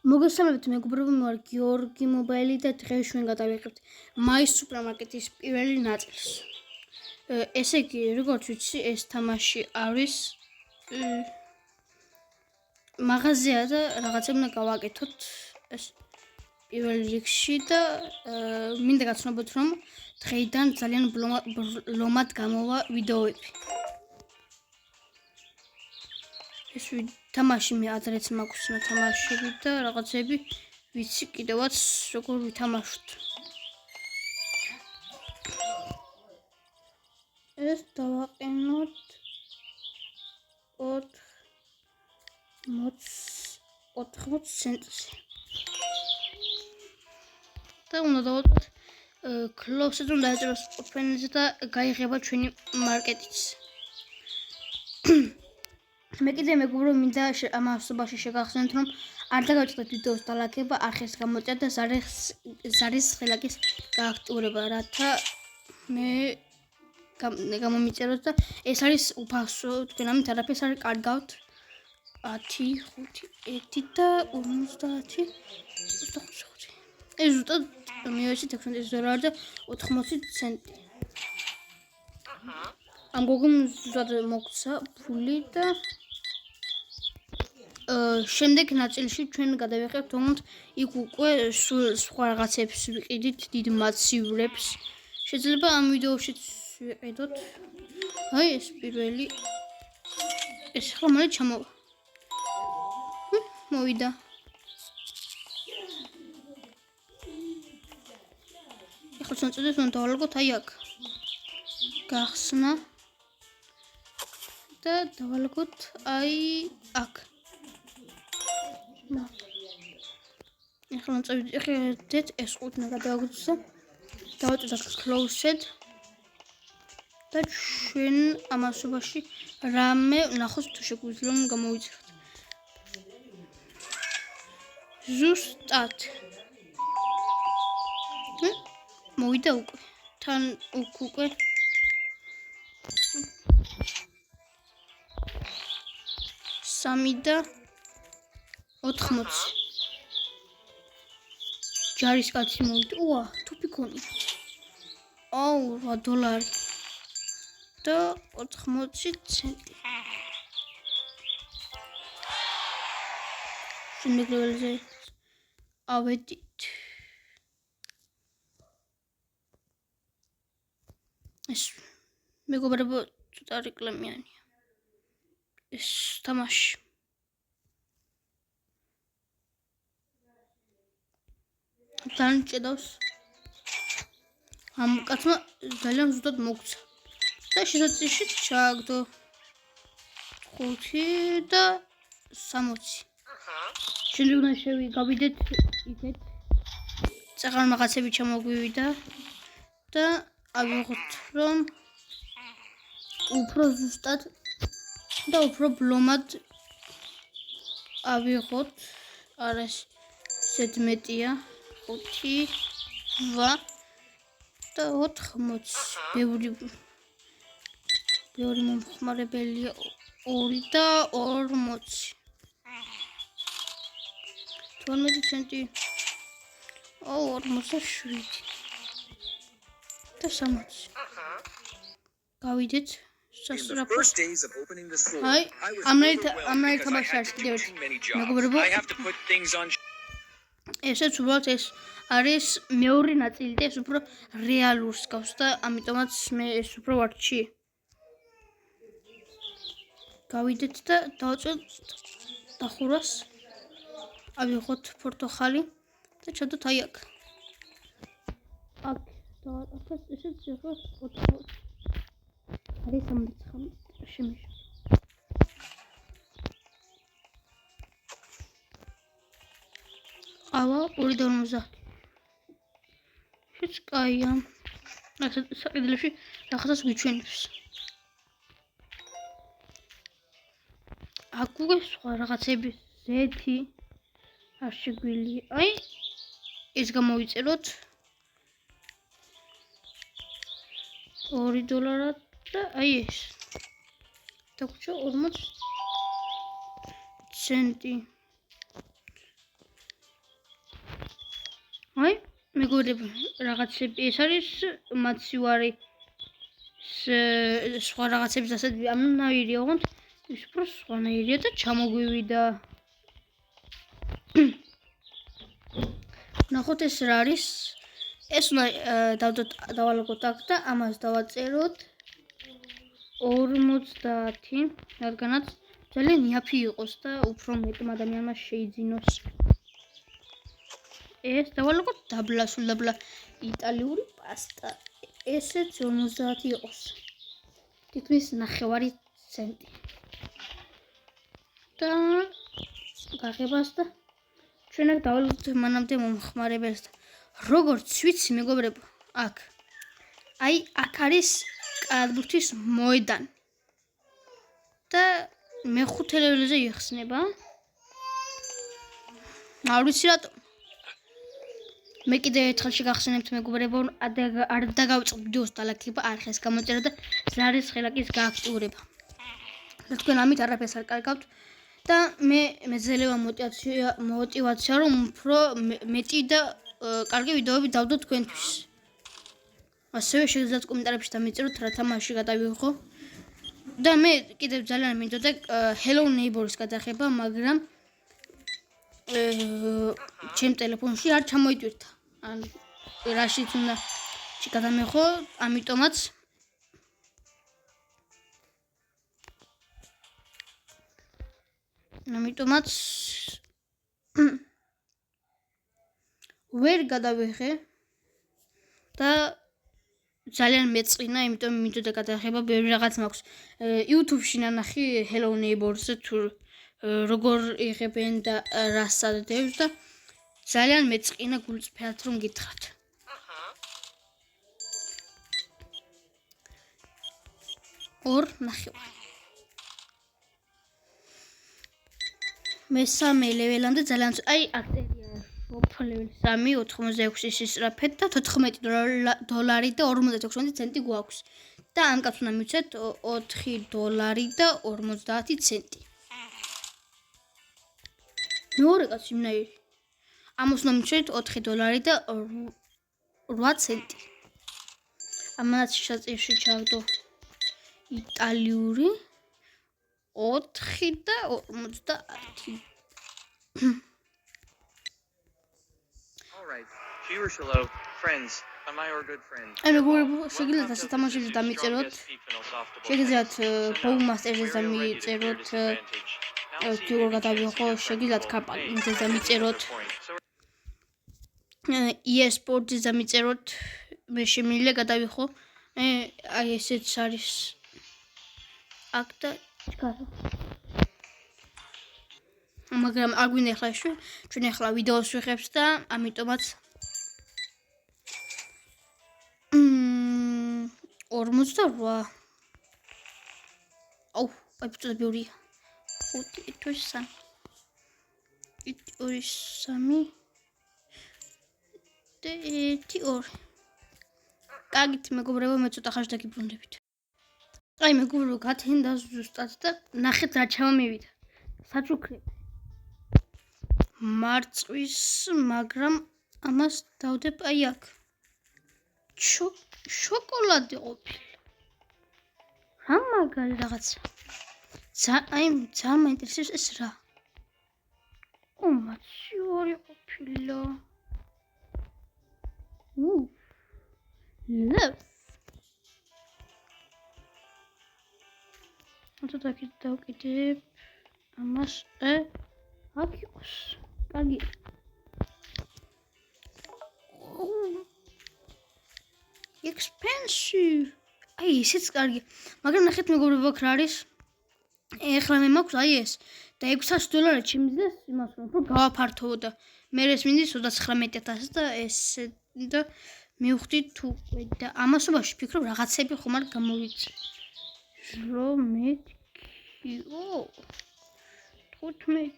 მოგესალმებით მეგობრებო, მე ვარ გიორგი მობაილი და დღეს ჩვენ გადავიღებთ My Supermarket-ის პირველი ნაწილს. ესე იგი, როგორც ვიცი, ეს თამაში არის მაღაზია და რაღაცა უნდა გავაკეთოთ ეს პირველ რიგში და მინდა გაცნობოთ, რომ დღეიდან ძალიან ბლომად გამოვა ვიდეოები. ეს თამაში მე ადრეც მაქვს თამაშები და რაღაცები ვიცი კიდევაც როგორ ვითამაშოთ. ეს დავაყენოთ 80 ცენტზე. და უნდა დავაწყოთ close-ად რომ დაეწეროს open-ზე და გაიღება ჩვენი მარკეტიც. მე კიდე მეგობრო მინდა ამ ასობაში შეგახსენოთ, რომ არ დაგაჭირდეთ ვიდეოს დალაგება, არხის გამოწია და ზარის ხელაკის გააქტიურება, რათა მე გამომიწეროთ და ეს არის უფასო, თქვენ ამით არაფერს არ კარგავთ. 10, 5, 1 და 50, 25. ეს ზუსტად მივეცით 16 დოლარი და 80 ცენტი. ამ გოგომ ზუსტად მოგცა ფული და შემდეგ ნაწილში ჩვენ გადავიღებთ, თუმცა იქ უკვე სხვა რაღაცებს ვიყიდით, დიდ მასივრებს. შეიძლება ამ ვიდეოშიც ვიყიდოთ. აი ეს პირველი. ეს ხომ მე ჩამოვა. მოვიდა. ეხლა წონწოდეს უნდა დავალგოთ აი აქ. გახსნა. და დავალგოთ აი აქ. ეხლა წავიდეთ ეს ყუთნა გადავაგზავნო. დავაწოდოთ close-ed და ჩვენ ამასობაში რამე ნახოთ თუ შეგვიძლია რომ გამოვიწეროთ. ზუსტად მოვიდა უკვე. თან უკვე სამი და 80. ჯარისკაცი მოვიდა. უა, თუფიკონი. აუ, 8 დოლარი. და 80 ცენტი. შემდეგ ლეველზე ავედით. ეს მეგობრებო ცოტა რეკლამიანია. ეს თამაში. თან ჭედავს. ამ კაცმა ძალიან ზუსტად მოგცა. და შესაძლოა ჩააგდო 5 და 60. შემდეგ უნდა შევიგავიდეთ იქეთ. წაღარ რაღაცები ჩამოგვივიდა და ავიღოთ რომ უფრო ზუსტად და უფრო ბლომად ავიღოთ. არა ესეთ მეტია. 5, 8 და 80. ბევრი მომხმარებელია 2 და 40. 12 ცენტი. 47 და 60. გავიდეთ სასწრაფოდ. აი, ამრაი თამაში არის კიდევ ერთი. მეგობრებო, ესეც უბრალოდ ეს არის მეორე ნაწილი და ეს უფრო რეალურს გავს და ამიტომაც მე ეს უფრო ვარჩი. გავიდეთ და დავაწვევთ დახურას. ავიღოთ პორტოხალი და ჩადოთ აი აქ. აქ დავაწყოთ ესეც ახლა 80. არის 39 შემიშა. ავა 2.50. შეც კაია. ასე საყიდლებში რაღაცას გვიჩვენებს. აქ უკვე სხვა რაღაცები ზეთი არ შეგვიძლია. აი ეს გამოვიწეროთ 2 დოლარად და აი ეს. დაგვრჩა 40 ცენტი. აი, მეგობრებო, რაღაცები ეს არის მაცივარი სხვა რაღაცების ასეთ ამნაირია, ოღონდ ის უფრო სხვანაირია და ჩამოგვივიდა. ნახოთ ეს რა არის. ეს უნდა დავალაგოთ აქ და ამას დავაწეროთ 50, რადგანაც ძალიან იაფი იყოს და უფრო მეტმა ადამიანმა შეიძინოს. ეს დავალაგოთ დაბლა, სულ დაბლა იტალიური პასტა. ესეც 50 იყოს. თითქმის 9 ცენტი. და გაღებას და ჩვენ აქ დავალაგოთ მანამდე მომხმარებელს და როგორც ვიცი მეგობრებო, აქ არის კალათბურთის მოედანი. და მეხუთე ლეველზე იხსნება. არ ვიცი რატომ. მე კიდევ ერთხელ შეგახსენებთ მეგობრებო, არ დაგავიწყდით ვიდეოს დალაგება, არხის გამოწერა და ზარის ხელაკის გააქტიურება. და თქვენ ამით არაფერს არ კარგავთ და მე ძლევა мотивация რომ უფრო მეტი და კარგი ვიდეოები დავდო თქვენთვის. ასევე შეგიძლიათ კომენტარებში დამიწეროთ რა თამაში გადავიღო. და მე კიდევ ძალიან მინდოდა Hello Neighbor-ის გადაღება, მაგრამ ჩემ ტელეფონში არ ჩამოიტვირთა. ან რაშიც უნდა გადამეხო, ამიტომაც ვერ გადავიღე და ძალიან მეწყინა, იმიტომ მინდოდა გადაღება, ბევრი რაღაც მაქვს. YouTube-ში ნანახი Hello Neighbor-ზე თუ როგორ იღებენ და რა სადებს და ძალიან მეწყინა გულწრფელად რომ გითხრათ. ორ ნახევარი. მესამე ლეველამდე ძალიან აქწერია შოპ ლეველი 3, 86 ისრაფეთ და $14 და 56 ცენტი გვაქვს. და ამ კაც უნდა მივცეთ $4 და 50 ცენტი. მეორე კაც იმნაირი. ამას უნდა მივცეთ $4 და 8 ცენტი. ამას შეწირში ჩავდო იტალიური 4 და 50. Alright, Shiroshilo, friends, am I your good friend? მეგობრებო, შეგიძლიათ ასე თამაშებზე დამიწეროთ. შეგიძლიათ ბოუმასტერზე დამიწეროთ. თუ როგორ გადავიღო, შეგიძლიათ კაპაკინზე დამიწეროთ. eSports-ზე დამიწეროთ. მე შემიძლია გადავიღო. აი ესეც არის აქ და ჩქარო. მაგრამ არ გვინდა ახლა ჩვენ ახლა ვიდეოს ვიღებთ და ამიტომაც 48. აუ, პაიპწუდა ბევრია. 5 3 და 2. კარგით მეგობრებო, მე ცოტა ხანში დაგიბრუნდებით. აი მეგობრებო, გათენდა ზუსტად და ნახეთ რა ჩამომივიდა. საჩუქრები. მარწყვის, მაგრამ ამას დავდებ აი აქ. შოკოლადი ყოფილი. რა მაგარი რაღაცა. აი ძალიან მაინტერესებს ეს რა. მაცივარი ყოფილა. ლევ. ანუ დაკიდე დავკიდებ. ამას აქ იყოს. კარგი. Expensive. აი ესეც კარგი. მაგრამ ნახეთ მეგობრებო, აქ რა არის? ეხლა მე მაქვს აი ეს და $600 შემიძლია იმას რომ გავაფართოვო და მე ეს მინდის 39,000 და ეს და მივხვდი თუ და ამასობაში ვფიქრობ რაღაცები ხომ არ გამოვიწე. რომ მეთქიო 15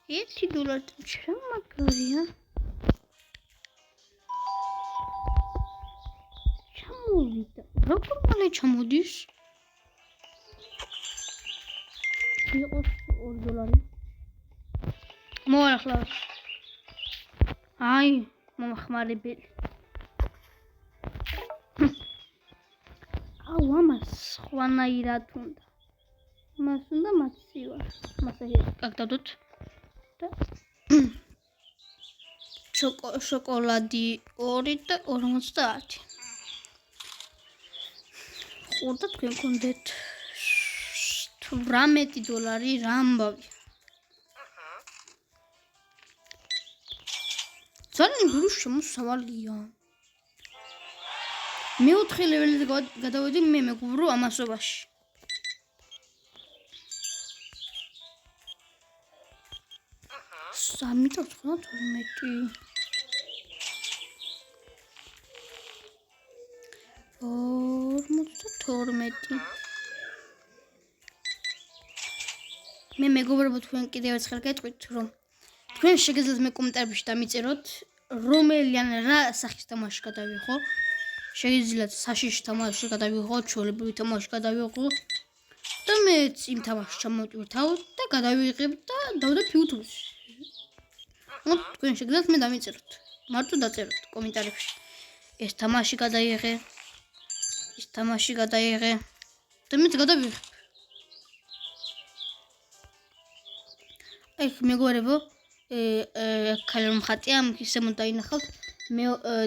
$1 ჩა მაგარია. ჩამოვიდა. როგორ მალე ჩამოდის? $2. მოახლა აი, მომხმარებელი. აუ, ამას ხვანაირად უნდა. მას უნდა მაცივარ. მასე გაგდადოთ. და შოკოლადი 2 და 50. ხო და თქვენ გქონდეთ $18 რა ამბავი. ძალიან ბევრი შემოსავალია. მეოთხე ლეველზე გადავედი მე მეგობრო ამასობაში. სამი და 92. 42. მე მეგობრებო თქვენ კიდევ ერთხელ გეტყვით რომ თქვენ შეგიძლიათ მე კომენტარებში დამიწეროთ რომელიან რა სახის თამაში გადავიღო. შეგიძლიათ საშიში თამაში გადავიღო, ჩვეულებრივი თამაში გადავიღო და მეც იმ თამაშს ჩამოვტვირთავ და გადავიღებ და დავდებ YouTube-ში. თქვენ შეგიძლიათ მე დამიწეროთ. მარტო დაწეროთ კომენტარებში. ეს თამაში გადაიღე. ის თამაში გადაიღე და მეც გადავიღებ. აი მეგობრებო ქალერ მხატია ისე უნდა ინახავთ მე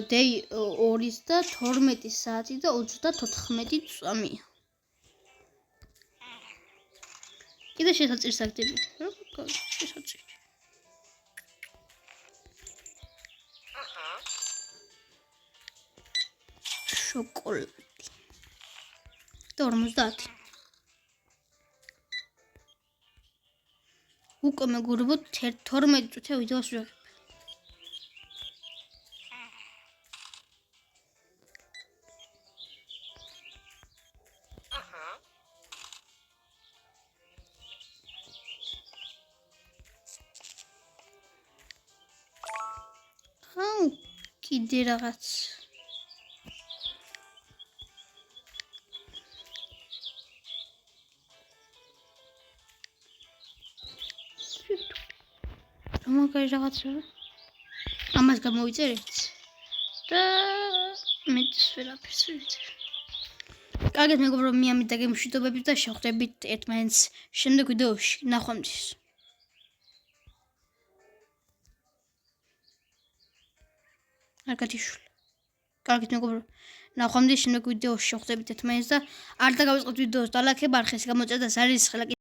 day 2 და 12 საათი და 34 წამია. კიდე შესაძლოა საქმეები. რა შესაძლოა. შოკოლადი. და 50. უკვე მეგობრებო 12 წუთი ვიდეოს ვიღებ. აუ კიდე რაღაც მაგარი რაღაცა ამას გამოვიწერეთ და მეც ვერაფერს ვიცი. კარგად მეგობრო მე ამით დაგემშვიდობებით და შევხვდებით ერთმანეთს შემდეგ ვიდეოში. ნახვამდის. კარგად მეგობრო ნახვამდის შემდეგ ვიდეოში შევხვდებით ერთმანეთს და არ დაგავიწყოთ ვიდეოს და ლაიქება არ ხეს გამოწერდა საერთოდ